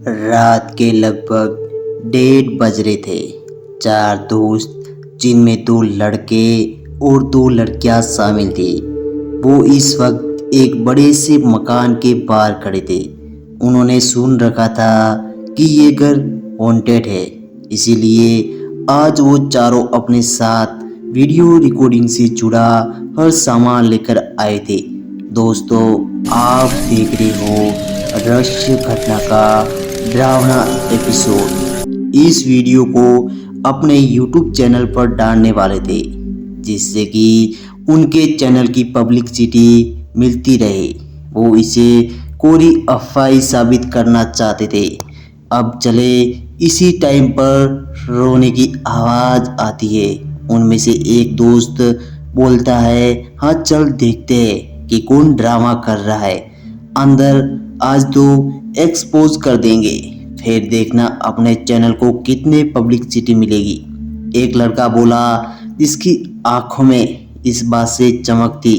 रात के लगभग 1:30 बज रहे थे। 4 दोस्त, जिनमें 2 लड़के और 2 लड़कियां शामिल थी, वो इस वक्त एक बड़े से मकान के बाहर खड़े थे। उन्होंने सुन रखा था कि ये घर हॉन्टेड है, इसीलिए आज वो चारों अपने साथ वीडियो रिकॉर्डिंग से जुड़ा हर सामान लेकर आए थे। दोस्तों, आप देख रहे हो रहस्य घटना का डरावना एपिसोड। इस वीडियो को अपने YouTube चैनल पर डालने वाले थे, जिससे कि उनके चैनल की पब्लिसिटी मिलती रहे। वो इसे कोरी अफवाह साबित करना चाहते थे। अब चले, इसी टाइम पर रोने की आवाज़ आती है। उनमें से एक दोस्त बोलता है, हाँ चल देखते हैं कि कौन ड्रामा कर रहा है। अंदर आज तो एक्सपोज कर देंगे, फिर देखना अपने चैनल को कितने पब्लिसिटी मिलेगी। एक लड़का बोला, जिसकी आंखों में इस बात से चमक थी।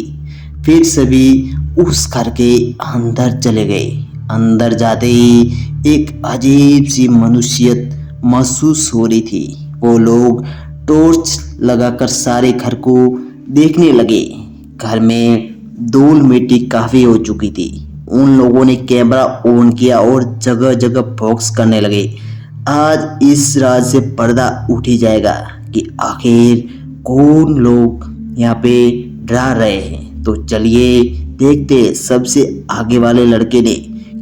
फिर सभी उस घर के अंदर चले गए। अंदर जाते ही एक अजीब सी मनुष्यत महसूस हो रही थी। वो लोग टॉर्च लगाकर सारे घर को देखने लगे। घर में धूल मिट्टी काफ़ी हो चुकी थी। उन लोगों ने कैमरा ऑन किया और जगह जगह फोकस करने लगे। आज इस राज से पर्दा उठ ही जाएगा कि आखिर कौन लोग यहाँ पे डरा रहे हैं। तो चलिए देखते। सबसे आगे वाले लड़के ने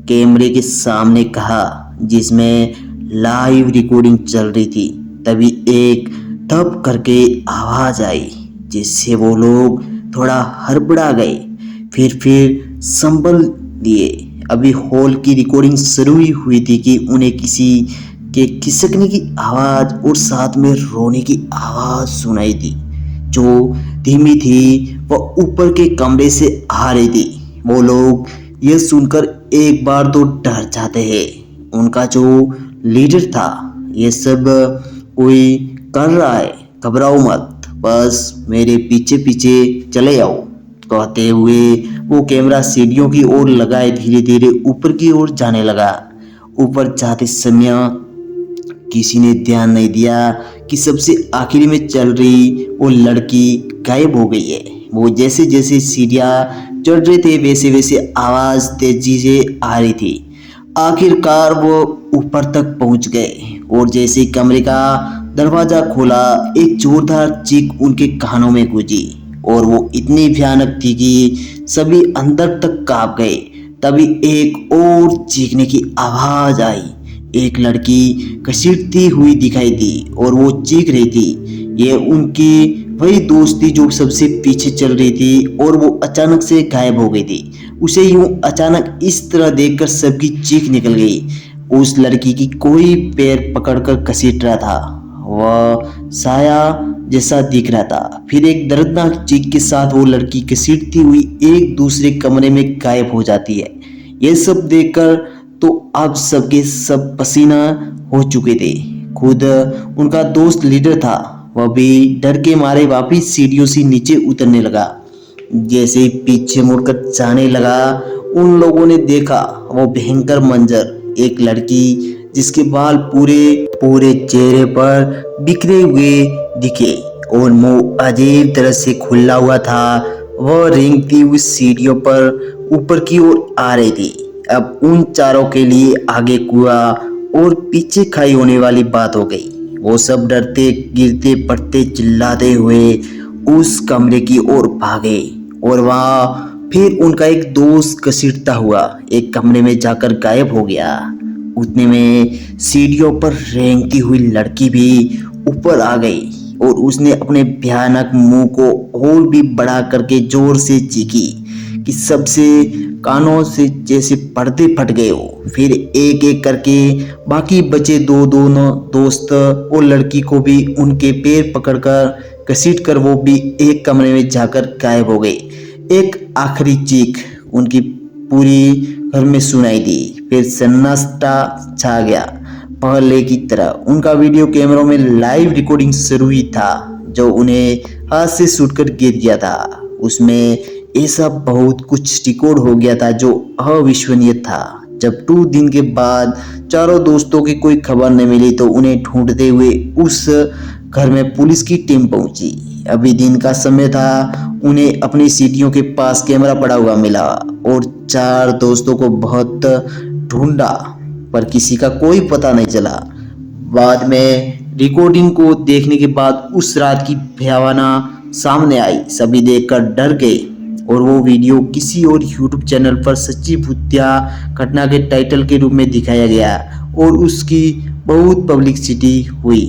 कैमरे के सामने कहा, जिसमें लाइव रिकॉर्डिंग चल रही थी। तभी एक धप करके आवाज़ आई, जिससे वो लोग थोड़ा हड़बड़ा गए। फिर संभल लिए। अभी हॉल की रिकॉर्डिंग शुरू ही हुई थी कि उन्हें किसी के खिसकने की आवाज़ और साथ में रोने की आवाज़ सुनाई दी, जो धीमी थी। वह ऊपर के कमरे से आ रही थी। वो लोग यह सुनकर एक बार तो डर जाते हैं। उनका जो लीडर था, ये सब कोई कर रहा है, घबराओ मत, बस मेरे पीछे पीछे चले आओ, कहते हुए वो कैमरा सीढ़ियों की ओर लगाए धीरे धीरे ऊपर की ओर जाने लगा। ऊपर जाते समय किसी ने ध्यान नहीं दिया कि सबसे आखिरी में चल रही वो लड़की गायब हो गई है। वो जैसे जैसे सीढ़ियाँ चढ़ रहे थे, वैसे वैसे आवाज़ तेजी से आ रही थी। आखिरकार वो ऊपर तक पहुंच गए और जैसे कमरे का दरवाज़ा खोला, एक जोरदार चीख उनके कानों में गूंजी और वो इतनी भयानक थी कि सभी अंदर तक कांप गए। तभी एक और चीखने की आवाज़ आई। एक लड़की घसीटती हुई दिखाई दी और वो चीख रही थी। ये उनकी वही दोस्त थी जो सबसे पीछे चल रही थी और वो अचानक से गायब हो गई थी। उसे यूं अचानक इस तरह देखकर सबकी चीख निकल गई। उस लड़की की कोई पैर पकड़कर घसीट रहा था। वह साया जैसा दिख रहा था। फिर एक दर्दनाक चीख के साथ वो लड़की घसीटती हुई एक दूसरे कमरे में गायब हो जाती है। ये सब देखकर तो अब सबके सब पसीना हो चुके थे। खुद उनका दोस्त लीडर था, वह भी डर के मारे वापिस सीढ़ियों से नीचे उतरने लगा। जैसे पीछे मुड़कर जाने लगा, उन लोगों ने देखा वो भयंकर मंजर। एक लड़की जिसके बाल पूरे चेहरे पर बिखरे हुए दिखे और मुंह अजीब तरह से खुला हुआ था। वह रेंगती हुई सीढ़ियों पर ऊपर की ओर आ रही थी। अब उन चारों के लिए आगे कुआं और पीछे खाई होने वाली बात हो गई। वो सब डरते गिरते पड़ते चिल्लाते हुए उस कमरे की ओर भागे और वहां फिर उनका एक दोस्त घसीटता हुआ एक कमरे में जाकर गायब हो गया। उतने में सीढ़ियों पर रेंगती हुई लड़की भी ऊपर आ गई और उसने अपने भयानक मुंह को और भी बड़ा करके जोर से चीखी कि सबसे कानों से जैसे पर्दे फट गए हो। फिर एक एक करके बाकी बचे दोनों दोस्त और लड़की को भी उनके पैर पकड़कर घसीट कर वो भी एक कमरे में जाकर गायब हो गए। एक आखिरी चीख उनकी पूरी घर में सुनाई दी। फिर सन्नाटा छा गया। पहले की तरह उनका वीडियो कैमरों में लाइव रिकॉर्डिंग शुरू ही था, जो उन्हें हाथ से शूट कर गिर गया था। उसमें ऐसा बहुत कुछ रिकॉर्ड हो गया था जो अविश्वसनीय था। जब 2 दिन के बाद चारों दोस्तों की कोई खबर नहीं मिली तो उन्हें ढूंढते हुए उस घर में पुलिस की टीम पहुंची। अभी दिन का समय था, उन्हें अपनी सीढ़ियों के पास कैमरा पड़ा हुआ मिला और 4 दोस्तों को बहुत ढूंढा पर किसी का कोई पता नहीं चला। बाद में रिकॉर्डिंग को देखने के बाद उस रात की भयावना सामने आई। सभी देखकर डर गए और वो वीडियो किसी और यूट्यूब चैनल पर सच्ची भूतिया घटना के टाइटल के रूप में दिखाया गया और उसकी बहुत पब्लिसिटी हुई।